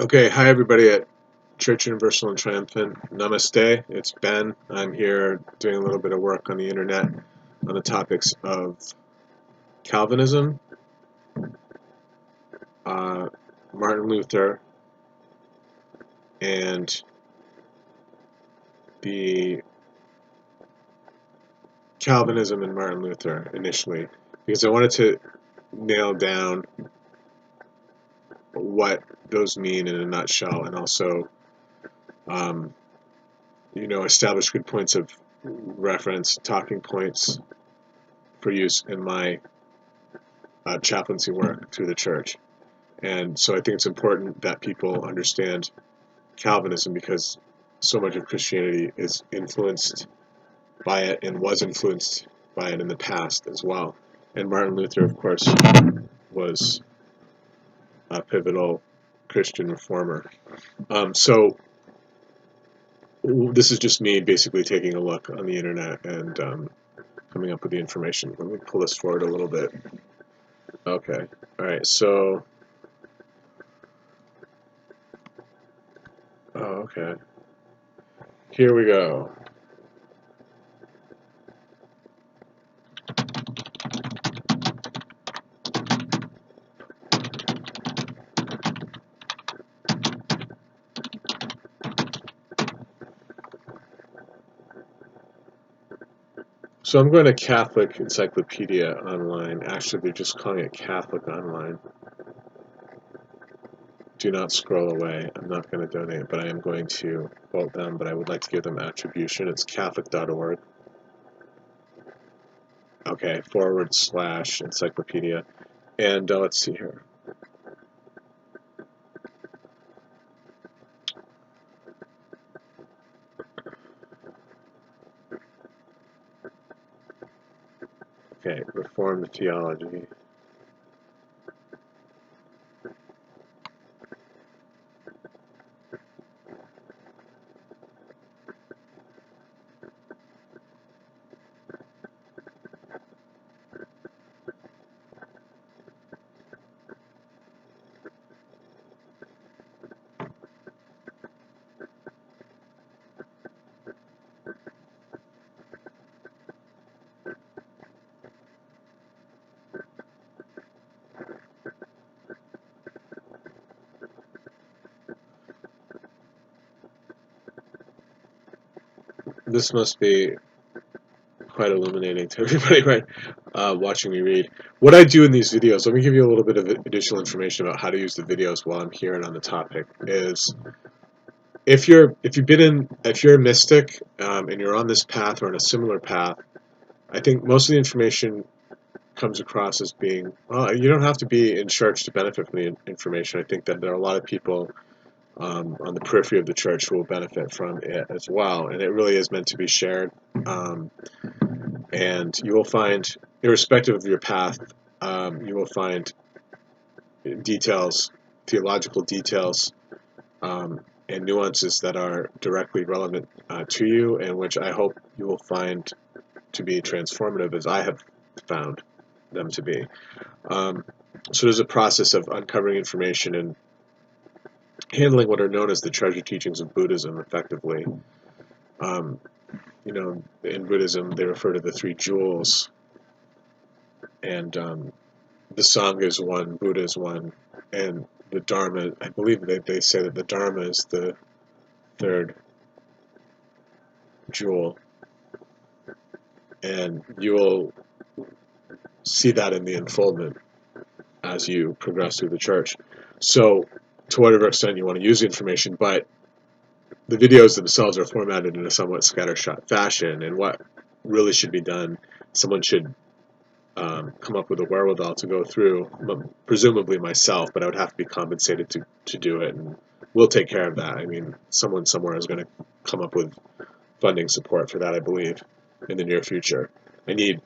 Okay, hi everybody at Church Universal and Triumphant. Namaste, it's Ben. I'm here doing a little bit of work on the internet on the topics of Calvinism, Martin Luther, and the Calvinism and Martin Luther initially, because I wanted to nail down what those mean in a nutshell and also establish good points of reference, talking points for use in my chaplaincy work through the church. And so I think it's important that people understand Calvinism because so much of Christianity is influenced by it and was influenced by it in the past as well. And Martin Luther, of course, was a pivotal Christian reformer. So this is just me basically taking a look on the internet and coming up with the information. Let me pull this forward a little bit. Okay. All right. So, okay. Here we go. So I'm going to Catholic Encyclopedia Online. Actually, they're just calling it Catholic Online. Do not scroll away. I'm not going to donate, but I am going to quote them, but I would like to give them attribution. It's catholic.org. Okay, / encyclopedia. And let's see here. Okay, Reformed Theology. This must be quite illuminating to everybody, right? Watching me read. What I do in these videos, let me give you a little bit of additional information about how to use the videos while I'm here and on the topic, is if you're a mystic and you're on this path or on a similar path, I think most of the information comes across as being, well, you don't have to be in church to benefit from the information. I think that there are a lot of people on the periphery of the church who will benefit from it as well, and it really is meant to be shared. And you will find, irrespective of your path, you will find details, theological details, and nuances that are directly relevant to you, and which I hope you will find to be transformative, as I have found them to be. So there's a process of uncovering information and handling what are known as the treasure teachings of Buddhism effectively. In Buddhism, they refer to the three jewels, and the Sangha is one, Buddha is one, and the Dharma, I believe they say that the Dharma is the third jewel. And you will see that in the unfoldment as you progress through the church. So, to whatever extent you want to use the information, but the videos themselves are formatted in a somewhat scattershot fashion, and what really should be done, someone should come up with a wherewithal to go through, presumably myself, but I would have to be compensated to do it, and we'll take care of that. I mean, someone somewhere is going to come up with funding support for that, I believe, in the near future. I need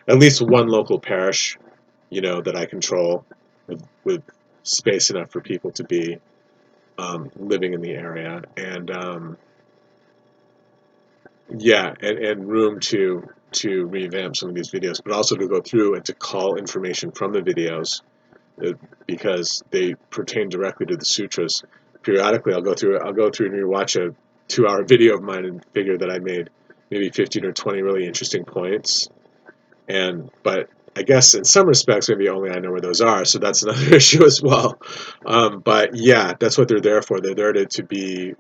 at least one local parish, that I control with space enough for people to be living in the area, and and room to revamp some of these videos, but also to go through and to cull information from the videos because they pertain directly to the sutras. periodically I'll go through and rewatch a 2-hour video of mine and figure that I made maybe 15 or 20 really interesting points. But I guess in some respects, maybe only I know where those are, so that's another issue as well. But yeah, that's what they're there for. They're there to be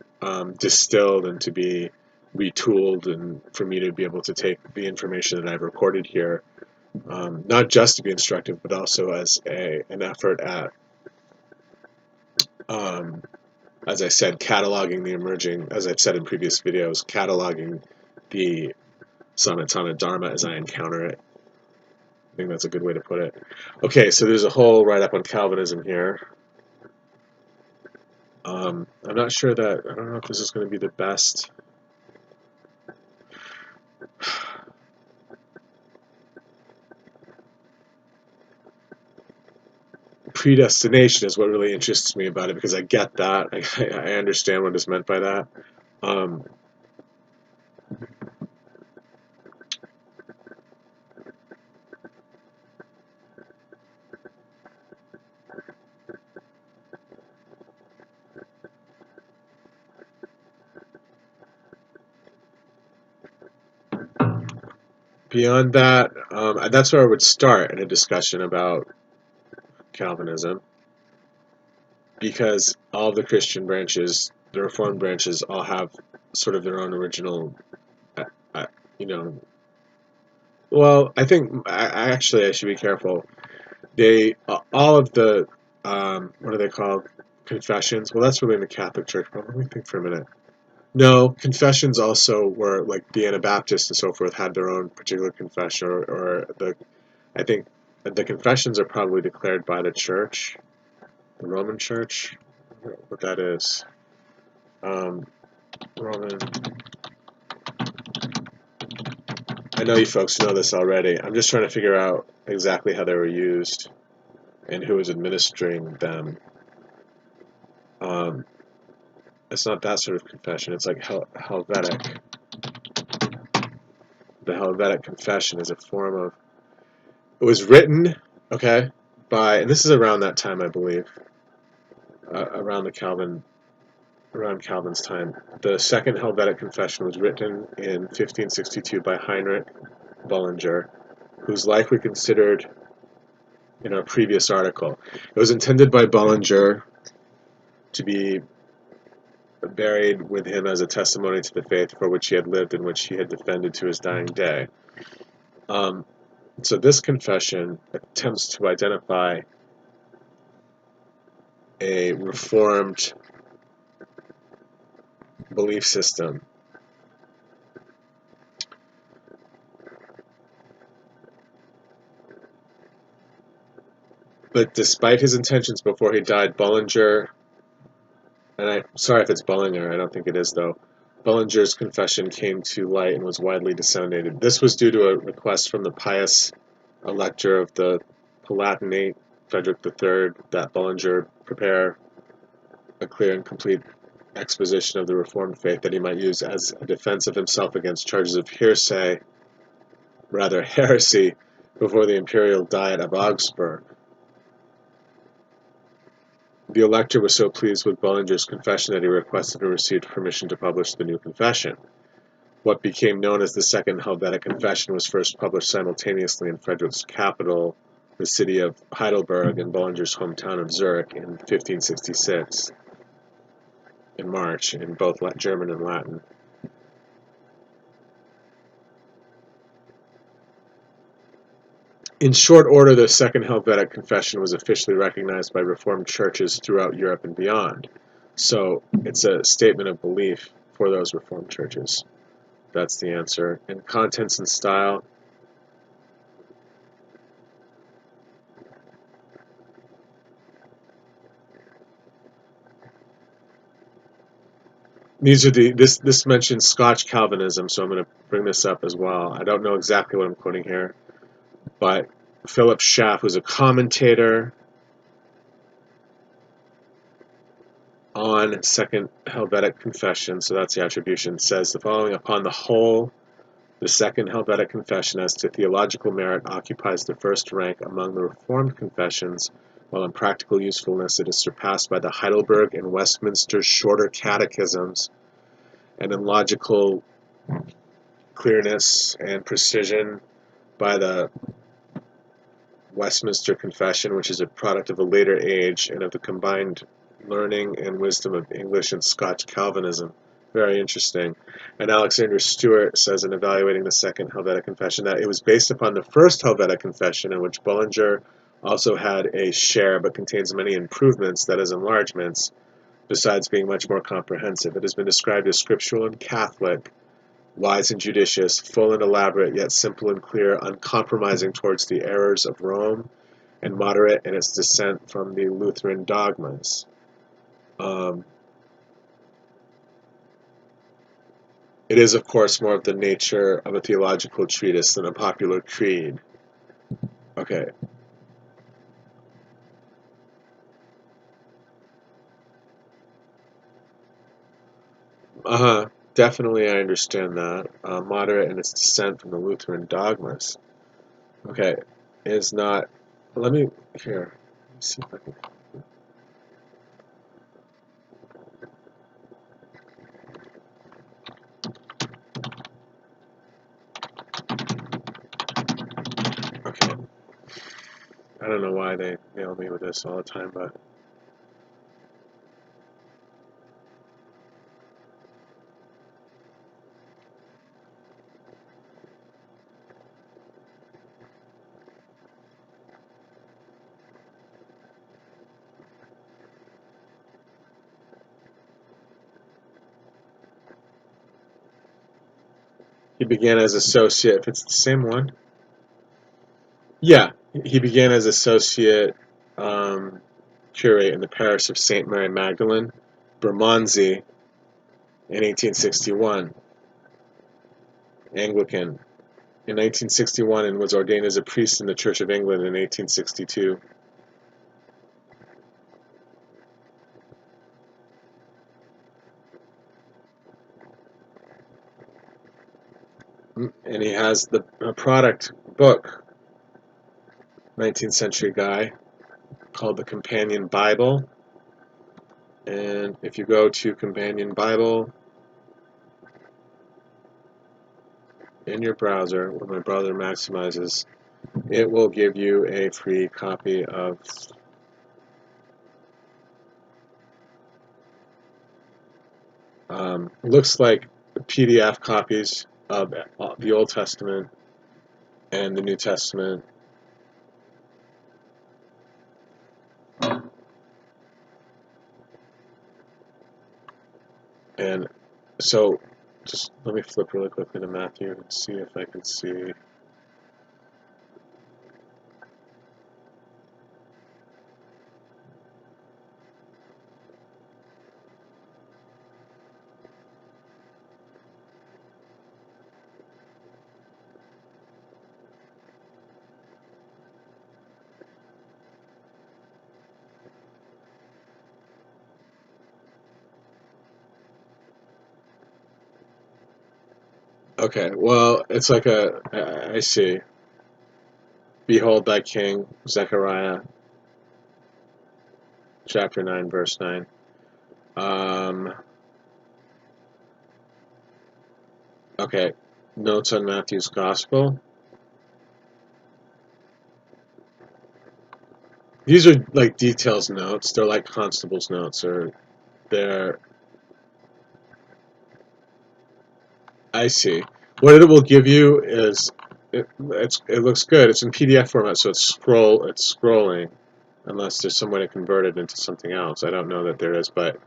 distilled and to be retooled, and for me to be able to take the information that I've recorded here, not just to be instructive, but also as an effort at, as I said, cataloging the emerging, as I've said in previous videos, cataloging the Sanatana Dharma as I encounter it. I think that's a good way to put it. Okay, so there's a whole write-up on Calvinism here. I'm not sure that, I don't know if this is going to be the best. Predestination is what really interests me about it, because I get that. I understand what is meant by that. Beyond that, that's where I would start in a discussion about Calvinism, because all the Christian branches, the Reformed branches, all have sort of their own original, you know. Well, I think I should be careful. They all of the what are they called? Confessions. Well, that's really in the Catholic Church. But let me think for a minute. No, confessions also were like the Anabaptists and so forth had their own particular confession, or the I think the confessions are probably declared by the Church, the Roman Church. I don't know what that is. Roman. I know you folks know this already. I'm just trying to figure out exactly how they were used and who was administering them. It's not that sort of confession. It's like Helvetic. The Helvetic Confession is a form of. It was written, okay, by, and this is around that time, I believe, around Calvin's time. The Second Helvetic Confession was written in 1562 by Heinrich Bullinger, whose life we considered in our previous article. It was intended by Bullinger to be buried with him as a testimony to the faith for which he had lived and which he had defended to his dying day. So this confession attempts to identify a reformed belief system. But despite his intentions before he died, Bullinger, and I'm sorry if it's Bullinger, I don't think it is though, Bullinger's confession came to light and was widely disseminated. This was due to a request from the pious elector of the Palatinate, Frederick III, that Bullinger prepare a clear and complete exposition of the Reformed faith that he might use as a defense of himself against charges of heresy, before the Imperial Diet of Augsburg. The elector was so pleased with Bullinger's confession that he requested and received permission to publish the new confession. What became known as the Second Helvetic Confession was first published simultaneously in Frederick's capital, the city of Heidelberg, and Bullinger's hometown of Zurich in 1566, in March, in both German and Latin. In short order, the Second Helvetic Confession was officially recognized by Reformed churches throughout Europe and beyond. So it's a statement of belief for those Reformed churches. That's the answer. And contents and style. This mentions Scotch Calvinism, so I'm going to bring this up as well. I don't know exactly what I'm quoting here, but Philip Schaff, who's a commentator on Second Helvetic Confession, so that's the attribution, says the following: upon the whole, the Second Helvetic Confession as to theological merit occupies the first rank among the Reformed confessions, while in practical usefulness it is surpassed by the Heidelberg and Westminster shorter catechisms, and in logical clearness and precision by the Westminster Confession, which is a product of a later age and of the combined learning and wisdom of English and Scotch Calvinism. Very interesting. And Alexander Stewart says in evaluating the Second Helvetic Confession that it was based upon the First Helvetic Confession, in which Bullinger also had a share but contains many improvements, that is, enlargements, besides being much more comprehensive. It has been described as scriptural and Catholic, wise and judicious, full and elaborate, yet simple and clear, uncompromising towards the errors of Rome, and moderate in its dissent from the Lutheran dogmas. It is, of course, more of the nature of a theological treatise than a popular creed. Okay. Definitely I understand that. Moderate in its dissent from the Lutheran dogmas. Okay. Is not... Let me... Here. Let me see if I can... Okay. I don't know why they nail me with this all the time, but... He began as associate... If it's the same one? Yeah. He began as associate curate in the parish of St. Mary Magdalene, Bermondsey, in 1861. Anglican. In 1961 and was ordained as a priest in the Church of England in 1862. And he has the product book, 19th century guy, called the Companion Bible. And if you go to Companion Bible in your browser, when my browser maximizes, it will give you a free copy of looks like PDF copies of the Old Testament and the New Testament. And so, just let me flip really quickly to Matthew and see if I can see. Okay, well, it's like I see. Behold thy king, Zechariah, chapter 9, verse 9. Okay, notes on Matthew's Gospel. These are like details notes. They're like constable's notes, or they're... I see. What it will give you is it looks good. It's in PDF format, so it's scrolling, unless there's some way to convert it into something else. I don't know that there is, but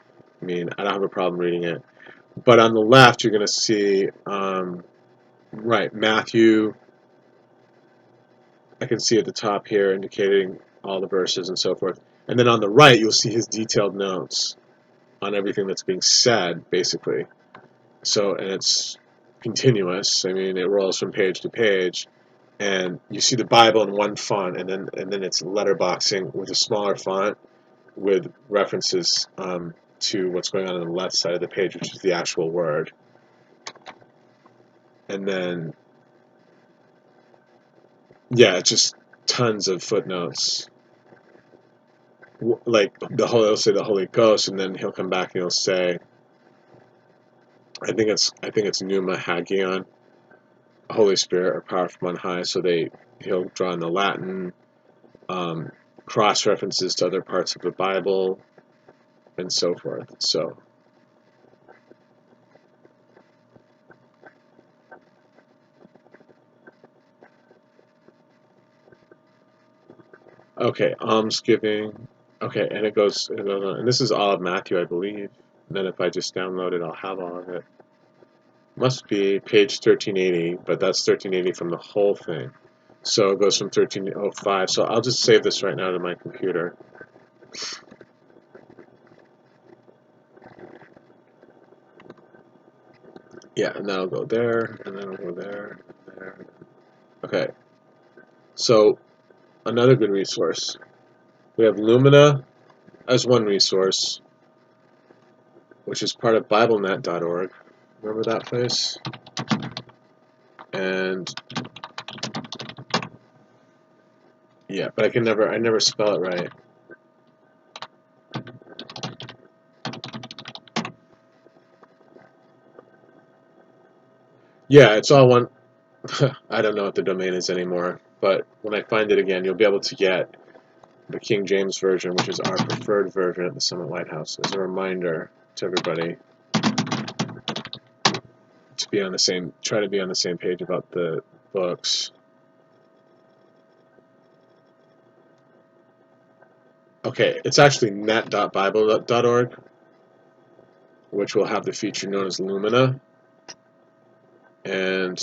I mean, I don't have a problem reading it. But on the left, you're going to see, right, Matthew. I can see at the top here indicating all the verses and so forth. And then on the right, you'll see his detailed notes on everything that's being said, basically. So, and it's continuous. I mean, it rolls from page to page, and you see the Bible in one font, and then it's letterboxing with a smaller font with references to what's going on the left side of the page, which is the actual word. And then, yeah, it's just tons of footnotes. like he'll say the Holy Ghost, and then he'll come back and he'll say, I think it's pneuma hagion, Holy Spirit or power from on high. So he'll draw in the Latin, cross references to other parts of the Bible, and so forth. So okay, almsgiving. Okay, and it goes on, and this is all of Matthew, I believe. And then if I just download it, I'll have all of it. Must be page 1380, but that's 1380 from the whole thing. So it goes from 1305. So I'll just save this right now to my computer. Yeah, and then I'll go there, and then I'll go there, there. Okay. So another good resource. We have Lumina as one resource, which is part of BibleNet.org. Remember that place? And yeah, but I never spell it right. Yeah, it's all one. I don't know what the domain is anymore, but when I find it again, you'll be able to get the King James Version, which is our preferred version at the Summit Lighthouse, as a reminder to everybody to be on the same, try to be on the same page about the books. Okay, it's actually net.bible.org, which will have the feature known as Lumina, and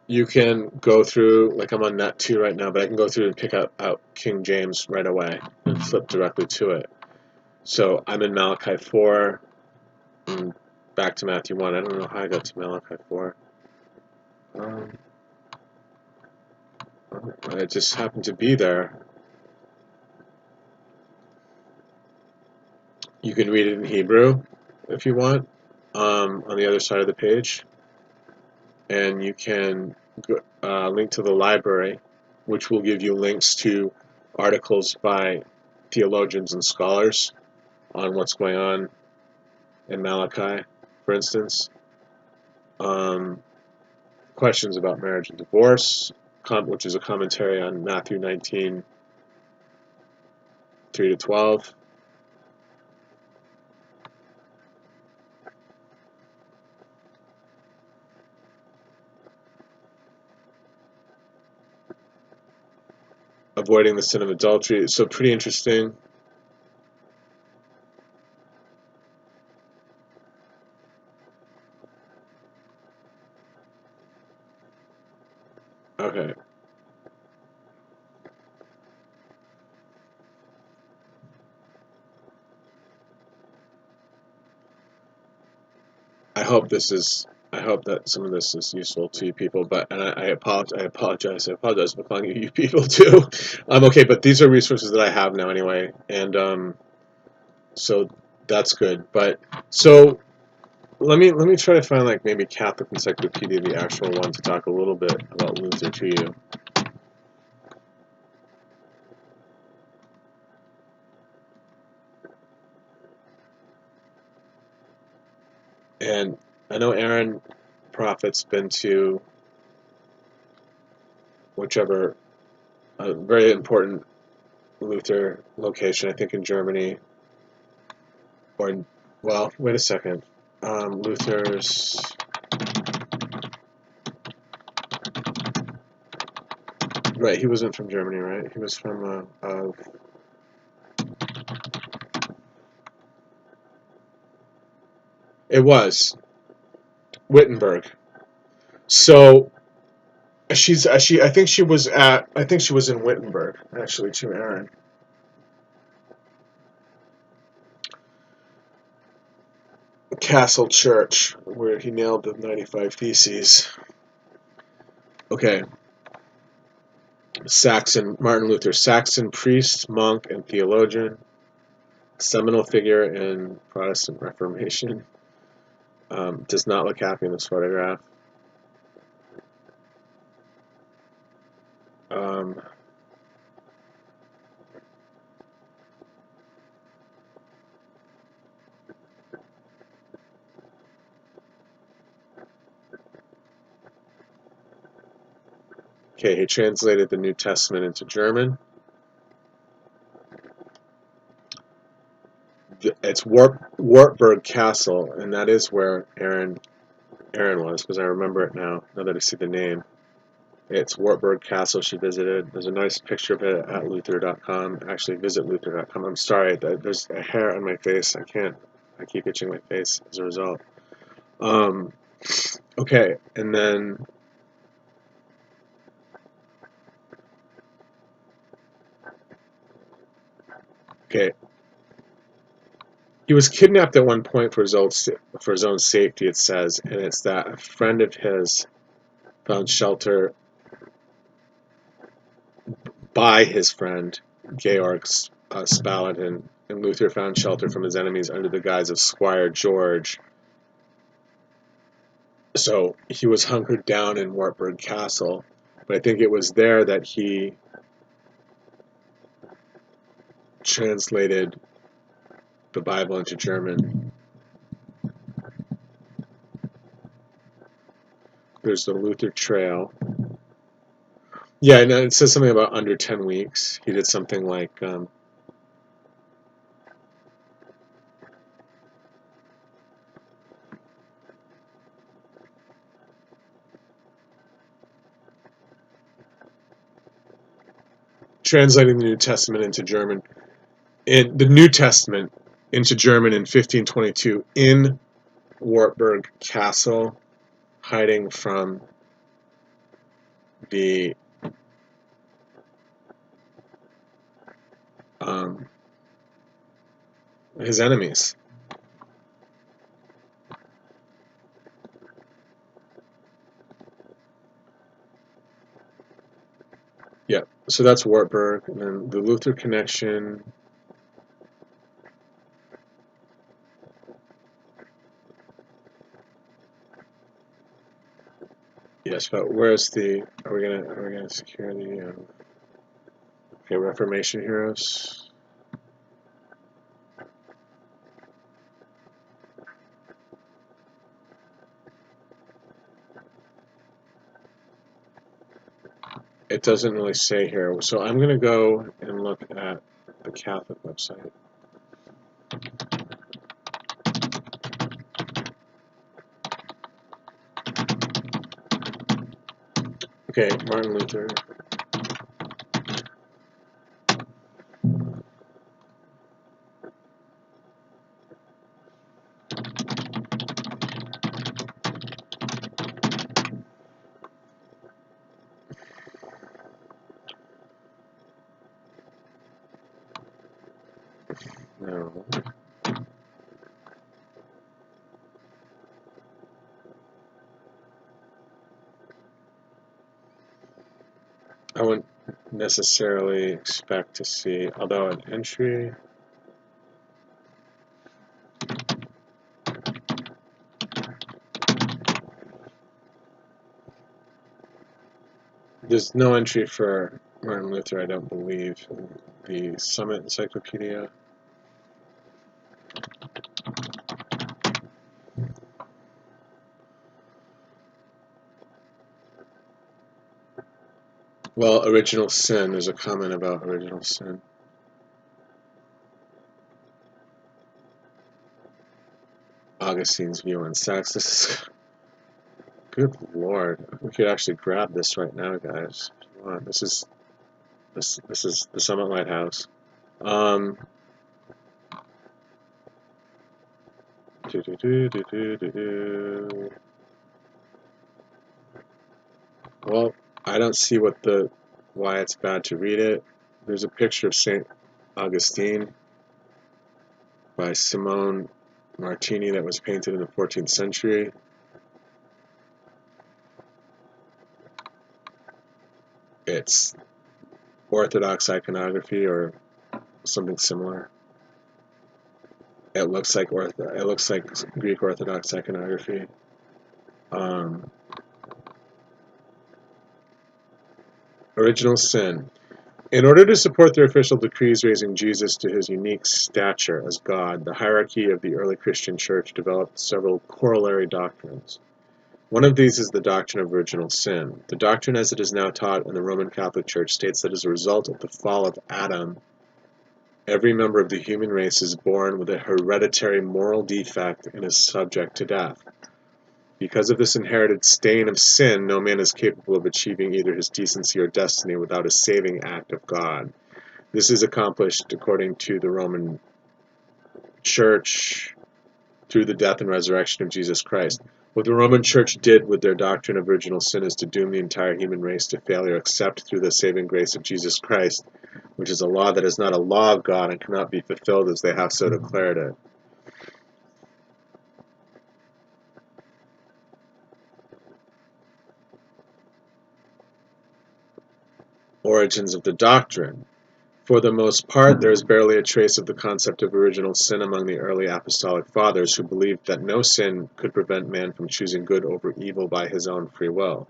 you can go through, like I'm on Net 2 right now, but I can go through and pick out King James right away and flip directly to it. So I'm in Malachi 4, and back to Matthew 1. I don't know how I got to Malachi 4. I just happened to be there. You can read it in Hebrew if you want, on the other side of the page. And you can link to the library, which will give you links to articles by theologians and scholars on what's going on in Malachi, for instance. Questions about marriage and divorce, which is a commentary on Matthew 19, 3 to 12. Avoiding the sin of adultery. So pretty interesting. Okay. I hope that some of this is useful to you people, but I apologize for calling you people too. Okay, but these are resources that I have now anyway, and so that's good. But so let me try to find like maybe Catholic Encyclopedia, the actual one, to talk a little bit about Luther to you. And I know Aaron Prophet's been to whichever very important Luther location, I think in Germany, or in, well, wait a second. Luther's, right, he wasn't from Germany, right? He was from, it was Wittenberg. So I think she was in Wittenberg, actually, too, Aaron. Castle Church, where he nailed the 95 Theses. Okay. Martin Luther, Saxon priest, monk, and theologian, seminal figure in Protestant Reformation. Does not look happy in this photograph. Okay, he translated the New Testament into German. It's Wartburg Castle, and that is where Aaron was, because I remember it now that I see the name. It's Wartburg Castle she visited. There's a nice picture of it at Luther.com. Actually, visit Luther.com. I'm sorry, there's a hair on my face. I keep itching my face as a result. Okay, and then okay, he was kidnapped at one point for his own safety. It says, and it's that a friend of his found shelter by his friend Georg Spalatin, and Luther found shelter from his enemies under the guise of Squire George. So he was hunkered down in Wartburg Castle, but I think it was there that he translated the Bible into German. There's the Luther Trail. Yeah, and it says something about under 10 weeks. He did something like translating the New Testament into German. In the New Testament into German in 1522 in Wartburg Castle, hiding from the his enemies. Yeah, so that's Wartburg, and then the Luther connection. Yes, but where's the? Are we gonna secure the? Okay, Reformation heroes. It doesn't really say here, so I'm gonna go and look at the Catholic website. Okay, Martin Luther. No. I wouldn't necessarily expect to see, although an entry. There's no entry for Martin Luther, I don't believe, in the Summit Encyclopedia. Well, original sin, there's a comment about original sin. Augustine's view on sex. This is, good lord. We could actually grab this right now, guys. If you want. This is the Summit Lighthouse. Well, I don't see why it's bad to read it. There's a picture of Saint Augustine by Simone Martini that was painted in the 14th century. It's Orthodox iconography or something similar. It looks like Greek Orthodox iconography. Original sin. In order to support their official decrees raising Jesus to his unique stature as God, the hierarchy of the early Christian church developed several corollary doctrines. One of these is the doctrine of original sin. The doctrine as it is now taught in the Roman Catholic Church states that as a result of the fall of Adam, every member of the human race is born with a hereditary moral defect and is subject to death. Because of this inherited stain of sin, no man is capable of achieving either his decency or destiny without a saving act of God. This is accomplished, according to the Roman Church, through the death and resurrection of Jesus Christ. What the Roman Church did with their doctrine of original sin is to doom the entire human race to failure except through the saving grace of Jesus Christ, which is a law that is not a law of God and cannot be fulfilled as they have so declared it. Origins of the doctrine. For the most part, there is barely a trace of the concept of original sin among the early apostolic fathers, who believed that no sin could prevent man from choosing good over evil by his own free will.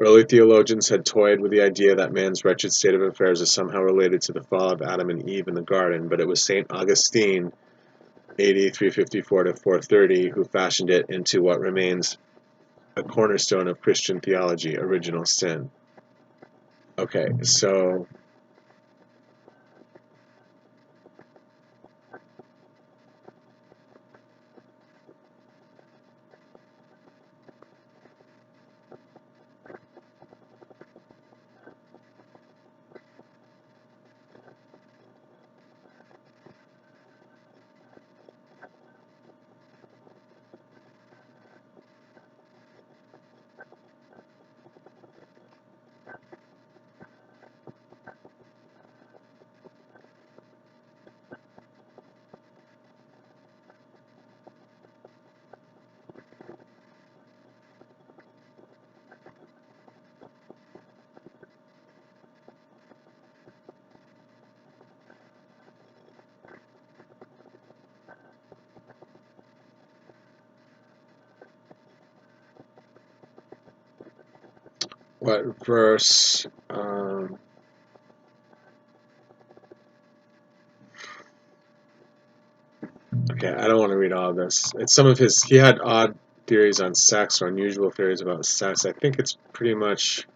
Early theologians had toyed with the idea that man's wretched state of affairs is somehow related to the fall of Adam and Eve in the garden, but it was St. Augustine, AD 354 to 430, who fashioned it into what remains a cornerstone of Christian theology, original sin. Okay, so what verse? Okay, I don't want to read all of this. It's some of his. He had odd theories on sex or unusual theories about sex. I think it's pretty much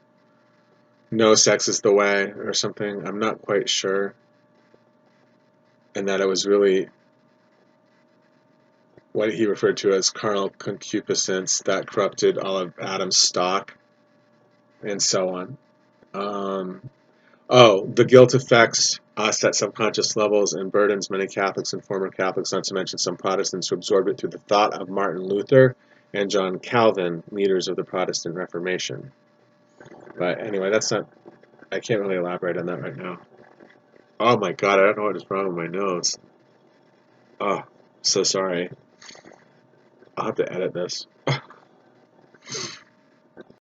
no sex is the way or something. I'm not quite sure. And that it was really what he referred to as carnal concupiscence that corrupted all of Adam's stock and so on. The guilt affects us at subconscious levels and burdens many Catholics and former Catholics, not to mention some Protestants who absorbed it through the thought of Martin Luther and John Calvin, leaders of the Protestant Reformation. But anyway, I can't really elaborate on that right now. Oh my god, I don't know what is wrong with my nose. Oh, so sorry. I'll have to edit this.